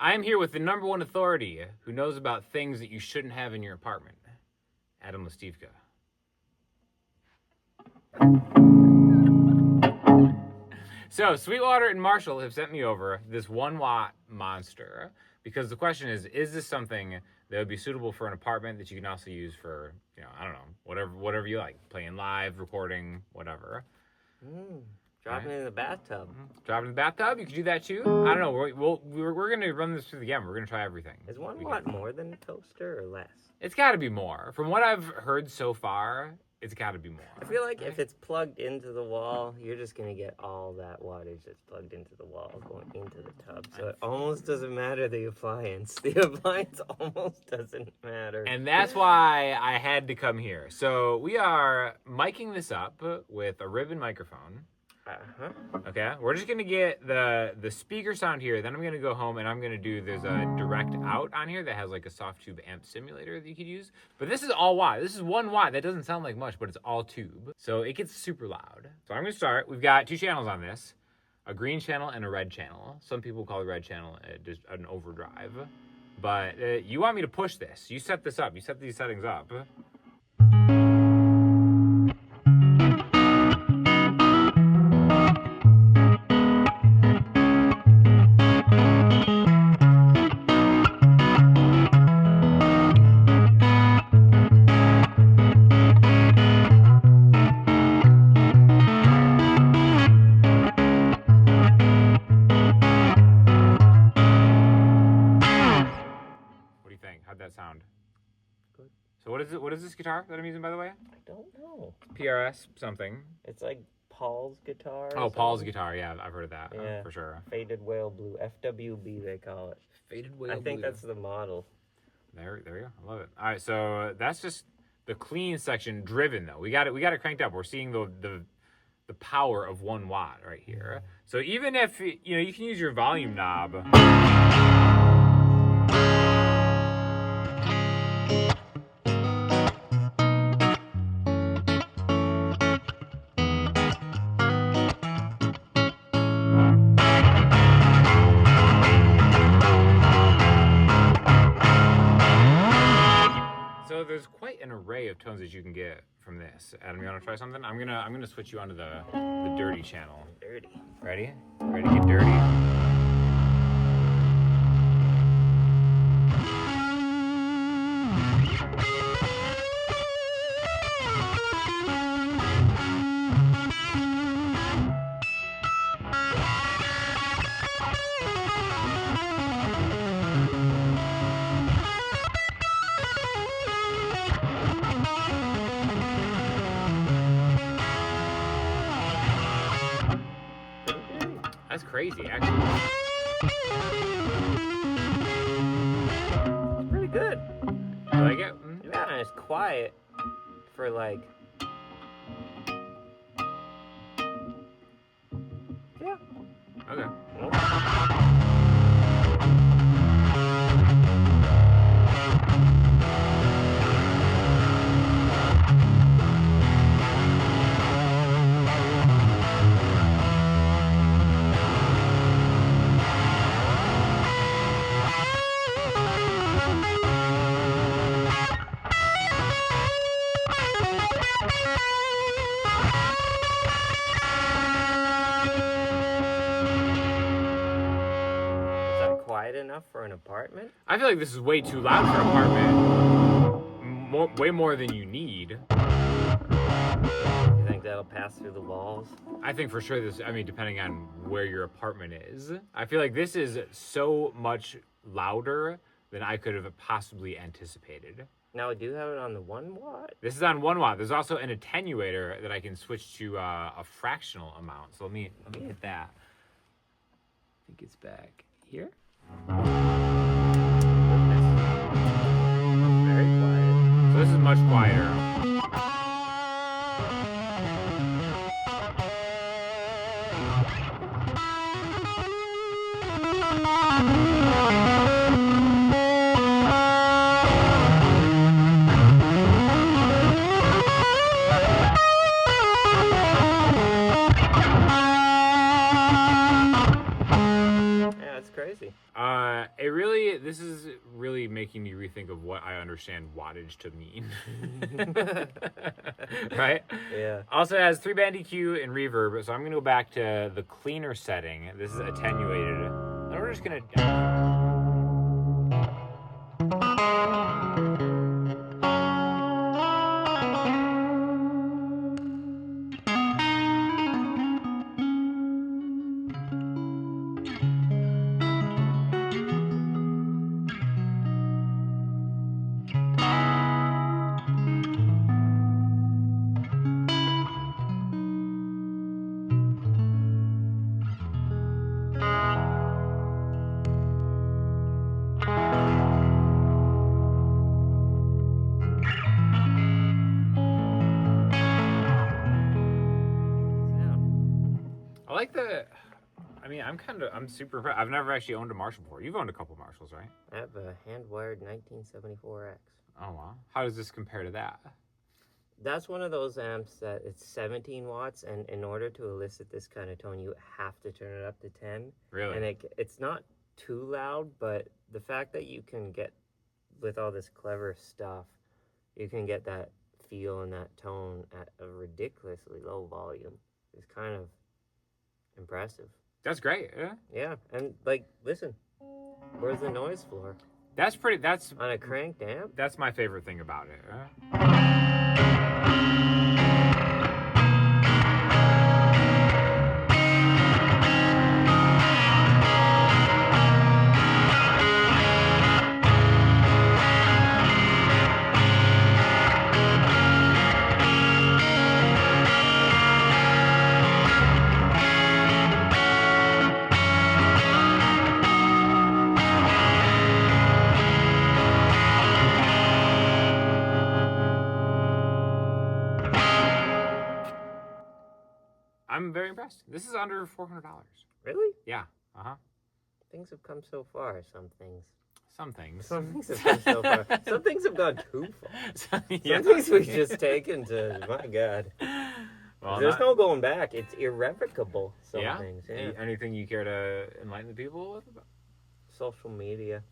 I am here with the #1 authority who knows about things that you shouldn't have in your apartment, Adam Lastiwka. So, Sweetwater and Marshall have sent me over this 1-watt monster because the question is this something that would be suitable for an apartment that you can also use for, I don't know, whatever you like, playing live, recording, whatever. Drop it in the bathtub. Drop it in the bathtub? You can do that too? I don't know. We're going to run this through the gamut. We're going to try everything. Is 1 watt more than a toaster or less? It's got to be more. From what I've heard so far, it's got to be more. I feel like if it's plugged into the wall, you're just going to get all that wattage that's plugged into the wall going into the tub. So it almost doesn't matter the appliance. The appliance almost doesn't matter. And that's why I had to come here. So we are miking this up with a ribbon microphone. Okay, we're just gonna get the speaker sound here. Then I'm gonna go home and I'm gonna do. There's a direct out on here that has like a soft tube amp simulator that you could use. But this is all watt. This is 1 watt. That doesn't sound like much, but it's all tube, so it gets super loud. So I'm gonna start. We've got 2 channels on this, a green channel and a red channel. Some people call the red channel just an overdrive, but you want me to push this. You set this up. You set these settings up. How'd that sound? Good. So what is this guitar that I'm using, by the way? I don't know. PRS something. It's like Paul's guitar. Oh, Paul's guitar. Yeah, I've heard of that. Yeah, for sure. Faded Whale Blue, FWB they call it. Faded Whale Blue. I think that's the model. There you go. I love it. All right, so that's just the clean section. Driven though, we got it cranked up. We're seeing the power of 1 watt right here. So even if you can use your volume knob. So there's quite an array of tones that you can get from this. Adam, you want to try something? I'm gonna switch you onto the dirty channel. Dirty. Ready? Ready to get dirty? That's crazy, actually. It's pretty good. You like it? Yeah, it's quiet for like. Yeah. Okay. Quiet enough for an apartment? I feel like this is way too loud for an apartment. Way more than you need. You think that'll pass through the walls? I think for sure depending on where your apartment is. I feel like this is so much louder than I could have possibly anticipated. Now we do have it on the 1 watt? This is on 1 watt. There's also an attenuator that I can switch to a fractional amount. So let me hit that. I think it's back here. Very quiet. So this is much quieter. This is really making me rethink of what I understand wattage to mean. Right? Yeah. Also, it has 3-band EQ and reverb, so I'm going to go back to the cleaner setting. This is attenuated. And we're just going to... I like the... I mean, I'm super impressed. I've never actually owned a Marshall before. You've owned a couple Marshalls, right? I have a hand-wired 1974X. Oh, wow. How does this compare to that? That's one of those amps that it's 17 watts, and in order to elicit this kind of tone, you have to turn it up to 10. Really? And it's not too loud, but the fact that you can get, with all this clever stuff, you can get that feel and that tone at a ridiculously low volume is kind of impressive. That's great, yeah? Yeah, and, like, listen, where's the noise floor? That's On a cranked amp? That's my favorite thing about it. Huh? I'm very impressed. This is under $400. Really? Yeah. Uh-huh. Things have come so far, some things. Some things. Some things have come so far. Some things have gone too far. Yeah. Some things we've just taken to, my God. Well, There's no going back. It's irrevocable, some things. Yeah. Anything you care to enlighten the people with? Social media.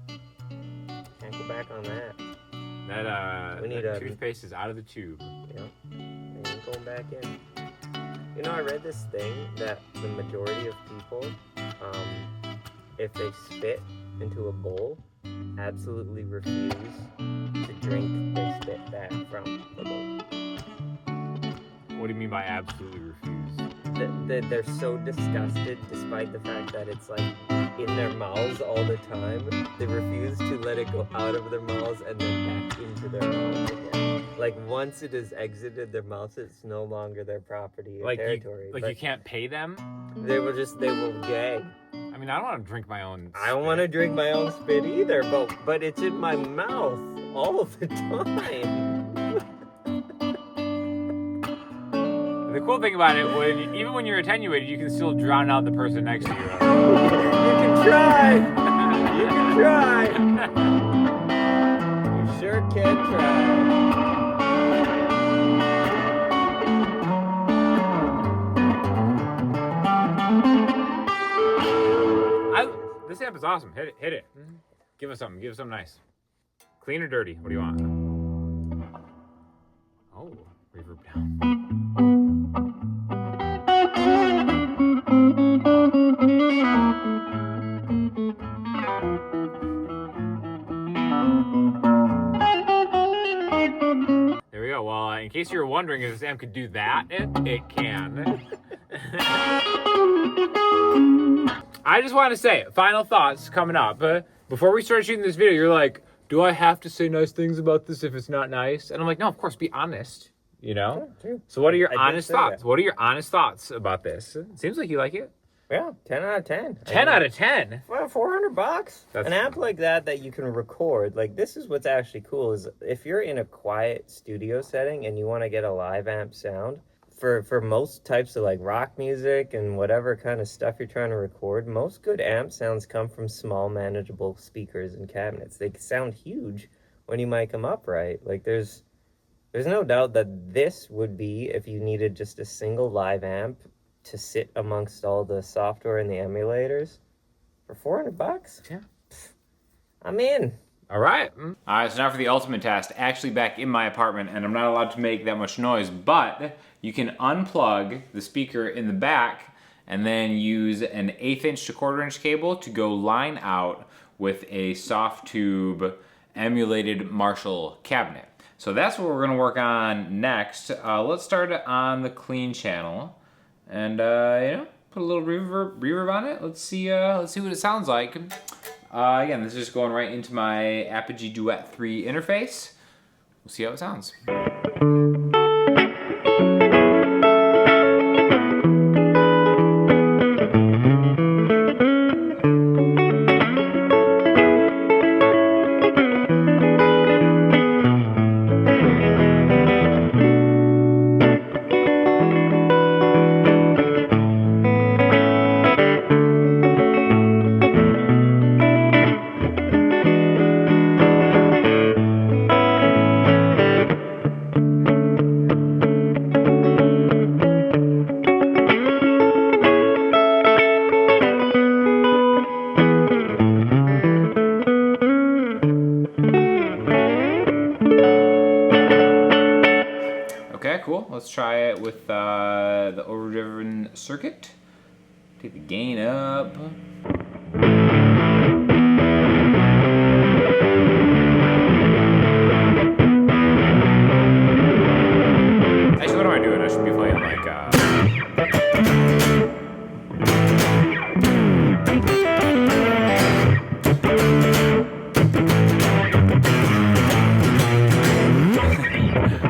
Can't go back on that. We need toothpaste is out of the tube. Yeah. Ain't going back in. You know, I read this thing that the majority of people, if they spit into a bowl, absolutely refuse to drink their spit back from the bowl. What do you mean by absolutely refuse? They're so disgusted, despite the fact that it's like in their mouths all the time. They refuse to let it go out of their mouths and then back into their mouths again. Like once it has exited their mouths, it's no longer their property or territory. You can't pay them? They will gag. I mean, I don't want to drink my own I don't want to drink my own spit either, but it's in my mouth all of the time. The cool thing about it, even when you're attenuated, you can still drown out the person next to you. You can try. You can try. You sure can try. This amp is awesome. Hit it. Give us something. Give us something nice. Clean or dirty? What do you want? Oh, reverb down. There we go. Well, in case you were wondering if this amp could do that, it can. I just want to say, final thoughts coming up. Before we start shooting this video, you're like, do I have to say nice things about this if it's not nice? And I'm like, no, of course, be honest, you know? True. So what are your honest thoughts? That. What are your honest thoughts about this? It seems like you like it. Yeah, 10 out of 10. 10 out of 10? Well, $400. An amp like that you can record, like this is what's actually cool, is if you're in a quiet studio setting and you want to get a live amp sound, for most types of like rock music and whatever kind of stuff you're trying to record, most good amp sounds come from small manageable speakers and cabinets. They sound huge when you mic them up right. Like there's no doubt that this would be, if you needed just a single live amp to sit amongst all the software and the emulators, for $400. Yeah. I'm in. All right. All right, so now for the ultimate test. Actually back in my apartment, and I'm not allowed to make that much noise, but you can unplug the speaker in the back and then use an 1/8 inch to 1/4 inch cable to go line out with a soft tube emulated Marshall cabinet. So that's what we're gonna work on next. Let's start on the clean channel and put a little reverb on it. Let's see what it sounds like. Again, this is just going right into my Apogee Duet 3 interface. We'll see how it sounds. Okay, cool. Let's try it with the overdriven circuit. Take the gain up. Actually, what am I doing? I should be playing like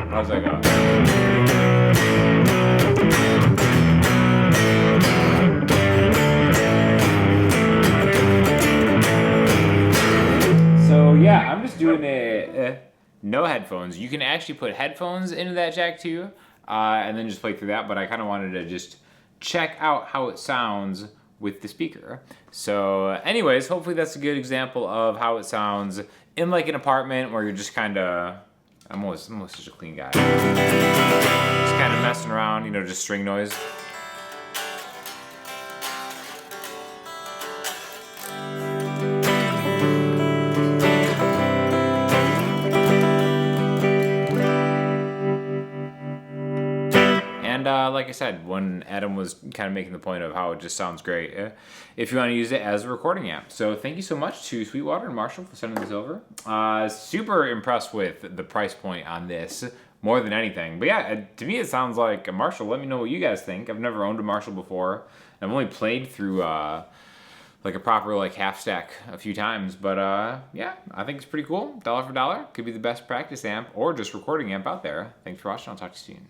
how's that go? So yeah, I'm just doing it no headphones. You can actually put headphones into that jack too, and then just play through that, but I kind of wanted to just check out how it sounds with the speaker. So anyways, hopefully that's a good example of how it sounds in like an apartment where you're just kind of, I'm almost such a clean guy. Just kind of messing around, you know, just string noise. And like I said, when Adam was kind of making the point of how it just sounds great, if you want to use it as a recording amp. So thank you so much to Sweetwater and Marshall for sending this over. Super impressed with the price point on this, more than anything. But yeah, to me it sounds like a Marshall. Let me know what you guys think. I've never owned a Marshall before. I've only played through like a proper like half stack a few times, but yeah, I think it's pretty cool. Dollar for dollar, could be the best practice amp or just recording amp out there. Thanks for watching. I'll talk to you soon.